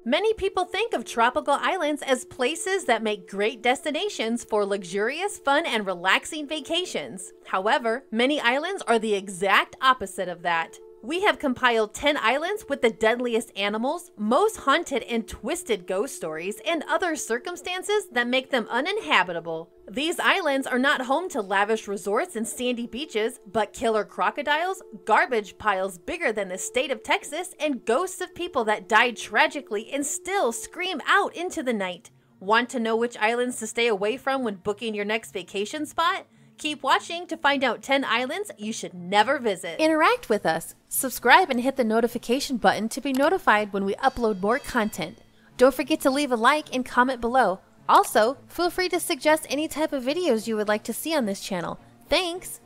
Many people think of tropical islands as places that make great destinations for luxurious, fun, and relaxing vacations. However, many islands are the exact opposite of that. We have compiled 10 islands with the deadliest animals, most haunted and twisted ghost stories, and other circumstances that make them uninhabitable. These islands are not home to lavish resorts and sandy beaches, but killer crocodiles, garbage piles bigger than the state of Texas, and ghosts of people that died tragically and still scream out into the night. Want to know which islands to stay away from when booking your next vacation spot? Keep watching to find out 10 islands you should never visit. Interact with us. Subscribe and hit the notification button to be notified when we upload more content. Don't forget to leave a like and comment below. Also, feel free to suggest any type of videos you would like to see on this channel. Thanks!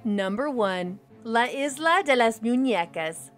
Number 1. La Isla de las Muñecas.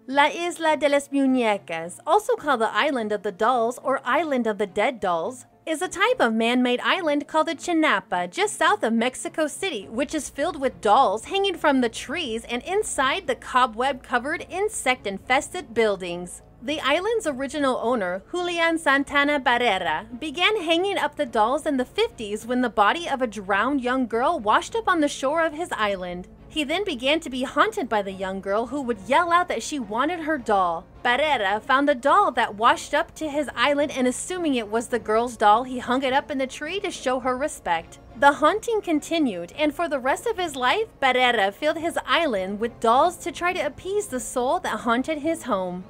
La Isla de las Muñecas, also called the Island of the Dolls or Island of the Dead Dolls, is a type of man-made island called the Chinapa just south of Mexico City, which is filled with dolls hanging from the trees and inside the cobweb-covered, insect-infested buildings. The island's original owner, Julian Santana Barrera, began hanging up the dolls in the 50s when the body of a drowned young girl washed up on the shore of his island. He then began to be haunted by the young girl who would yell out that she wanted her doll. Barrera found the doll that washed up to his island, and assuming it was the girl's doll, he hung it up in the tree to show her respect. The haunting continued, and for the rest of his life, Barrera filled his island with dolls to try to appease the soul that haunted his home.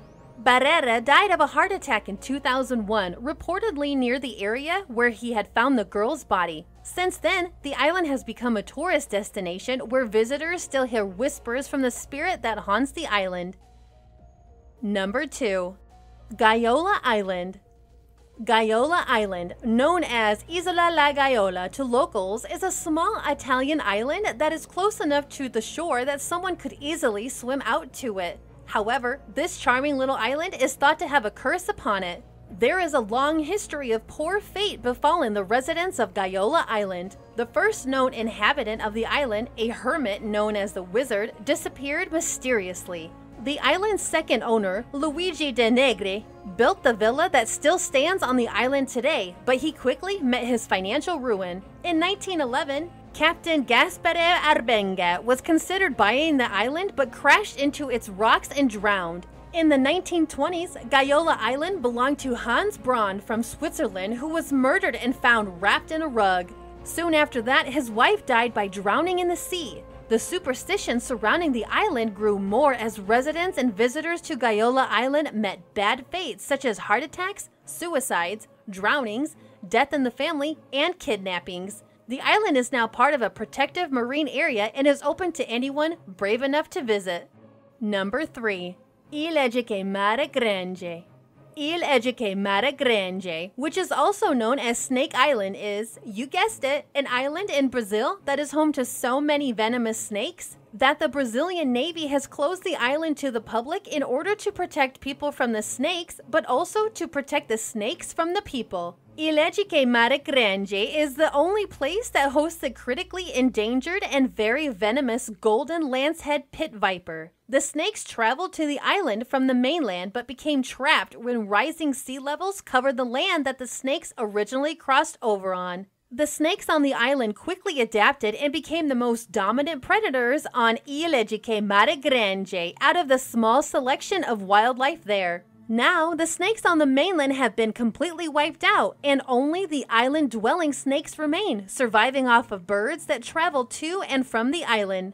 Barrera died of a heart attack in 2001, reportedly near the area where he had found the girl's body. Since then, the island has become a tourist destination where visitors still hear whispers from the spirit that haunts the island. Number 2. Gaiola Island. Gaiola Island, known as Isola la Gaiola to locals, is a small Italian island that is close enough to the shore that someone could easily swim out to it. However, this charming little island is thought to have a curse upon it. There is a long history of poor fate befallen the residents of Gaiola Island. The first known inhabitant of the island, a hermit known as the Wizard, disappeared mysteriously. The island's second owner, Luigi de Negri, built the villa that still stands on the island today, but he quickly met his financial ruin. In 1911, Captain Gaspare Arbenga was considered buying the island but crashed into its rocks and drowned. In the 1920s, Gaiola Island belonged to Hans Braun from Switzerland, who was murdered and found wrapped in a rug. Soon after that, his wife died by drowning in the sea. The superstition surrounding the island grew more as residents and visitors to Gaiola Island met bad fates such as heart attacks, suicides, drownings, death in the family, and kidnappings. The island is now part of a protective marine area and is open to anyone brave enough to visit. Number 3. Ilha Grande. Ilha Grande, which is also known as Snake Island, is, you guessed it, an island in Brazil that is home to so many venomous snakes that the Brazilian Navy has closed the island to the public in order to protect people from the snakes, but also to protect the snakes from the people. Ilha Grande is the only place that hosts the critically endangered and very venomous golden lancehead pit viper. The snakes traveled to the island from the mainland but became trapped when rising sea levels covered the land that the snakes originally crossed over on. The snakes on the island quickly adapted and became the most dominant predators on Ilha Grande out of the small selection of wildlife there. Now, the snakes on the mainland have been completely wiped out, and only the island-dwelling snakes remain, surviving off of birds that travel to and from the island.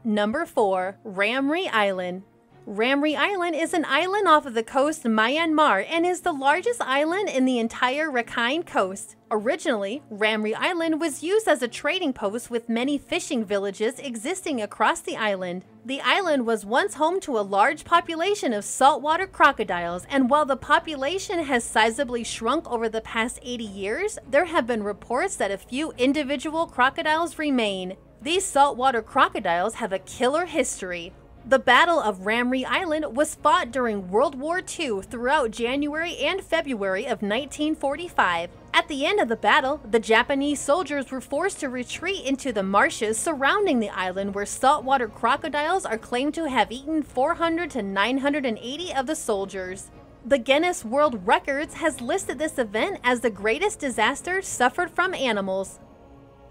Number 4. Ramee Island. Ramee Island is an island off of the coast of Myanmar and is the largest island in the entire Rakhine coast. Originally, Ramee Island was used as a trading post with many fishing villages existing across the island. The island was once home to a large population of saltwater crocodiles, and while the population has sizably shrunk over the past 80 years, there have been reports that a few individual crocodiles remain. These saltwater crocodiles have a killer history. The Battle of Ramee Island was fought during World War II throughout January and February of 1945. At the end of the battle, the Japanese soldiers were forced to retreat into the marshes surrounding the island, where saltwater crocodiles are claimed to have eaten 400 to 980 of the soldiers. The Guinness World Records has listed this event as the greatest disaster suffered from animals.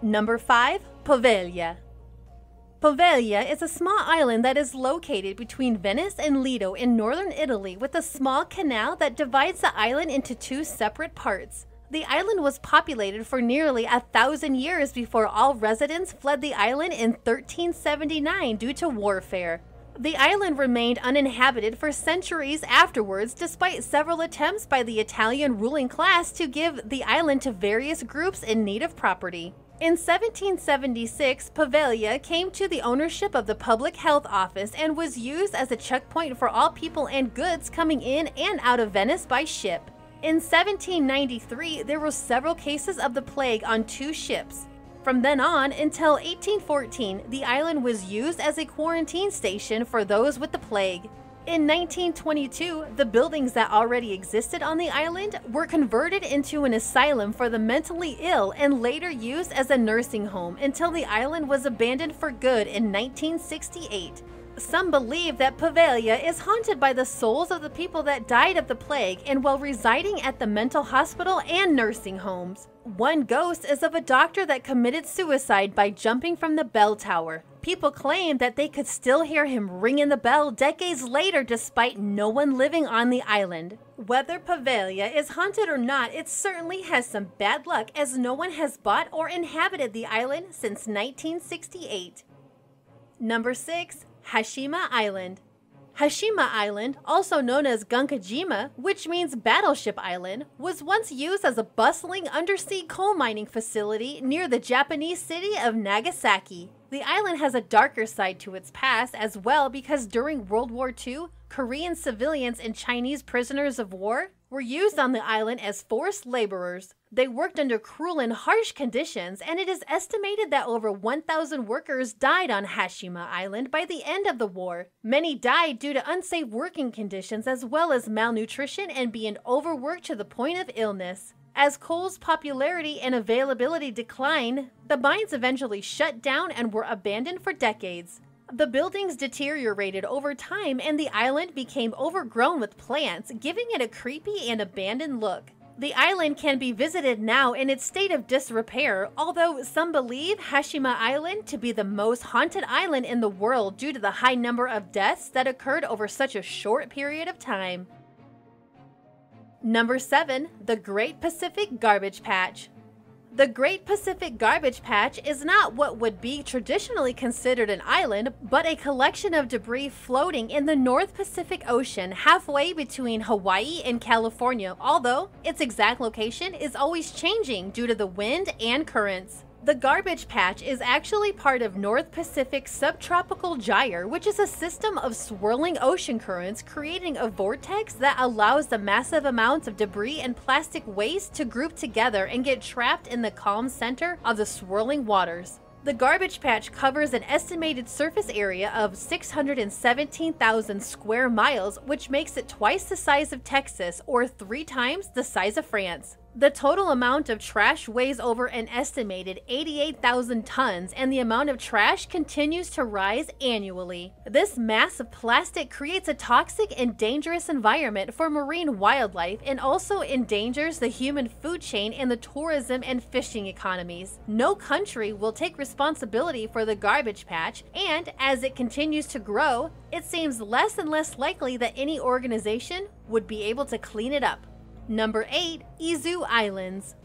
Number 5. Pavelia. Pavelia is a small island that is located between Venice and Lido in northern Italy, with a small canal that divides the island into two separate parts. The island was populated for nearly 1,000 years before all residents fled the island in 1379 due to warfare. The island remained uninhabited for centuries afterwards, despite several attempts by the Italian ruling class to give the island to various groups in need of property. In 1776, Pavelia came to the ownership of the Public Health Office and was used as a checkpoint for all people and goods coming in and out of Venice by ship. In 1793, there were several cases of the plague on 2 ships. From then on until 1814, the island was used as a quarantine station for those with the plague. In 1922, the buildings that already existed on the island were converted into an asylum for the mentally ill and later used as a nursing home until the island was abandoned for good in 1968. Some believe that Pavelia is haunted by the souls of the people that died of the plague and while residing at the mental hospital and nursing homes. One ghost is of a doctor that committed suicide by jumping from the bell tower. People claim that they could still hear him ringing the bell decades later despite no one living on the island. Whether Pavelia is haunted or not, it certainly has some bad luck, as no one has bought or inhabited the island since 1968. Number 6. Hashima Island. Hashima Island, also known as Gunkajima, which means Battleship Island, was once used as a bustling undersea coal mining facility near the Japanese city of Nagasaki. The island has a darker side to its past as well, because during World War II, Korean civilians and Chinese prisoners of war were used on the island as forced laborers. They worked under cruel and harsh conditions, and it is estimated that over 1,000 workers died on Hashima Island by the end of the war. Many died due to unsafe working conditions as well as malnutrition and being overworked to the point of illness. As coal's popularity and availability declined, the mines eventually shut down and were abandoned for decades. The buildings deteriorated over time and the island became overgrown with plants, giving it a creepy and abandoned look. The island can be visited now in its state of disrepair, although some believe Hashima Island to be the most haunted island in the world due to the high number of deaths that occurred over such a short period of time. Number 7. The Great Pacific Garbage Patch. The Great Pacific Garbage Patch is not what would be traditionally considered an island, but a collection of debris floating in the North Pacific Ocean halfway between Hawaii and California, although its exact location is always changing due to the wind and currents. The garbage patch is actually part of North Pacific Subtropical Gyre, which is a system of swirling ocean currents creating a vortex that allows the massive amounts of debris and plastic waste to group together and get trapped in the calm center of the swirling waters. The garbage patch covers an estimated surface area of 617,000 square miles, which makes it twice the size of Texas or 3 times the size of France. The total amount of trash weighs over an estimated 88,000 tons, and the amount of trash continues to rise annually. This mass of plastic creates a toxic and dangerous environment for marine wildlife and also endangers the human food chain and the tourism and fishing economies. No country will take responsibility for the garbage patch, and as it continues to grow, it seems less and less likely that any organization would be able to clean it up. Number 8. Izu Islands.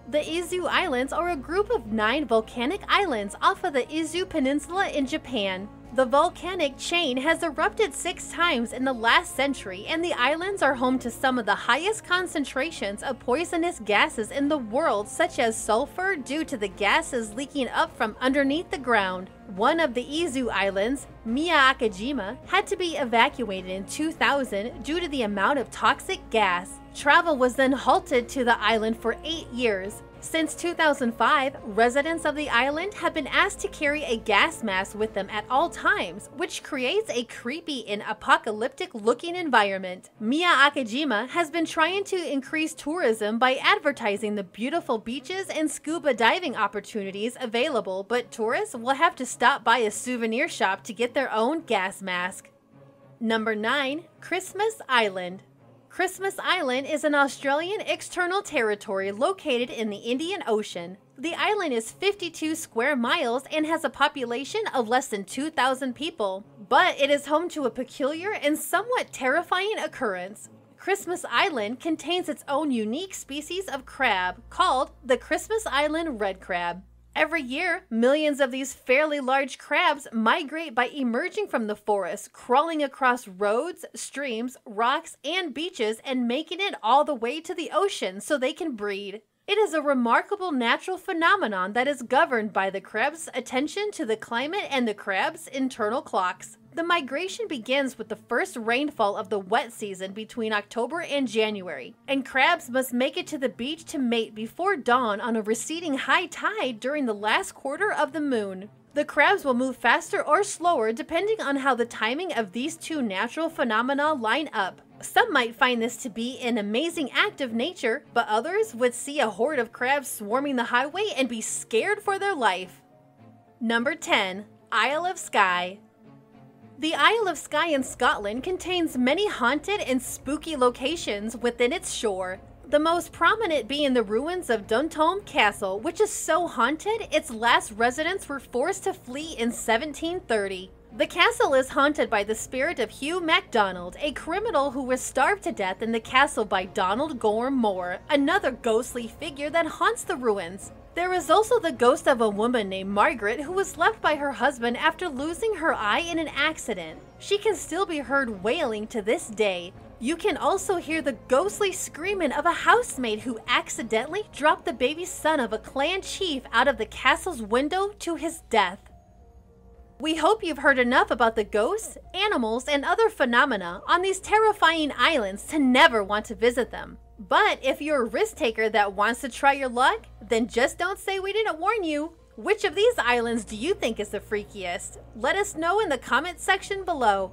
The Izu Islands are a group of 9 volcanic islands off of the Izu Peninsula in Japan. The volcanic chain has erupted 6 times in the last century, and the islands are home to some of the highest concentrations of poisonous gases in the world, such as sulfur, due to the gases leaking up from underneath the ground. One of the Izu Islands, Miyakajima, had to be evacuated in 2000 due to the amount of toxic gas. Travel was then halted to the island for 8 years. Since 2005, residents of the island have been asked to carry a gas mask with them at all times, which creates a creepy and apocalyptic-looking environment. Miyakejima has been trying to increase tourism by advertising the beautiful beaches and scuba diving opportunities available, but tourists will have to stop by a souvenir shop to get their own gas mask. Number 9. Christmas Island. Christmas Island is an Australian external territory located in the Indian Ocean. The island is 52 square miles and has a population of less than 2,000 people, but it is home to a peculiar and somewhat terrifying occurrence. Christmas Island contains its own unique species of crab called the Christmas Island red crab. Every year, millions of these fairly large crabs migrate by emerging from the forest, crawling across roads, streams, rocks, and beaches, and making it all the way to the ocean so they can breed. It is a remarkable natural phenomenon that is governed by the crab's attention to the climate and the crab's internal clocks. The migration begins with the first rainfall of the wet season between October and January, and crabs must make it to the beach to mate before dawn on a receding high tide during the last quarter of the moon. The crabs will move faster or slower depending on how the timing of these two natural phenomena line up. Some might find this to be an amazing act of nature, but others would see a horde of crabs swarming the highway and be scared for their life. Number 10. Isle of Skye. The Isle of Skye in Scotland contains many haunted and spooky locations within its shore. The most prominent being the ruins of Duntulm Castle, which is so haunted its last residents were forced to flee in 1730. The castle is haunted by the spirit of Hugh MacDonald, a criminal who was starved to death in the castle by Donald Gorm Moore, another ghostly figure that haunts the ruins. There is also the ghost of a woman named Margaret who was left by her husband after losing her eye in an accident. She can still be heard wailing to this day. You can also hear the ghostly screaming of a housemaid who accidentally dropped the baby son of a clan chief out of the castle's window to his death. We hope you've heard enough about the ghosts, animals, and other phenomena on these terrifying islands to never want to visit them. But if you're a risk taker that wants to try your luck, then just don't say we didn't warn you. Which of these islands do you think is the freakiest? Let us know in the comment section below.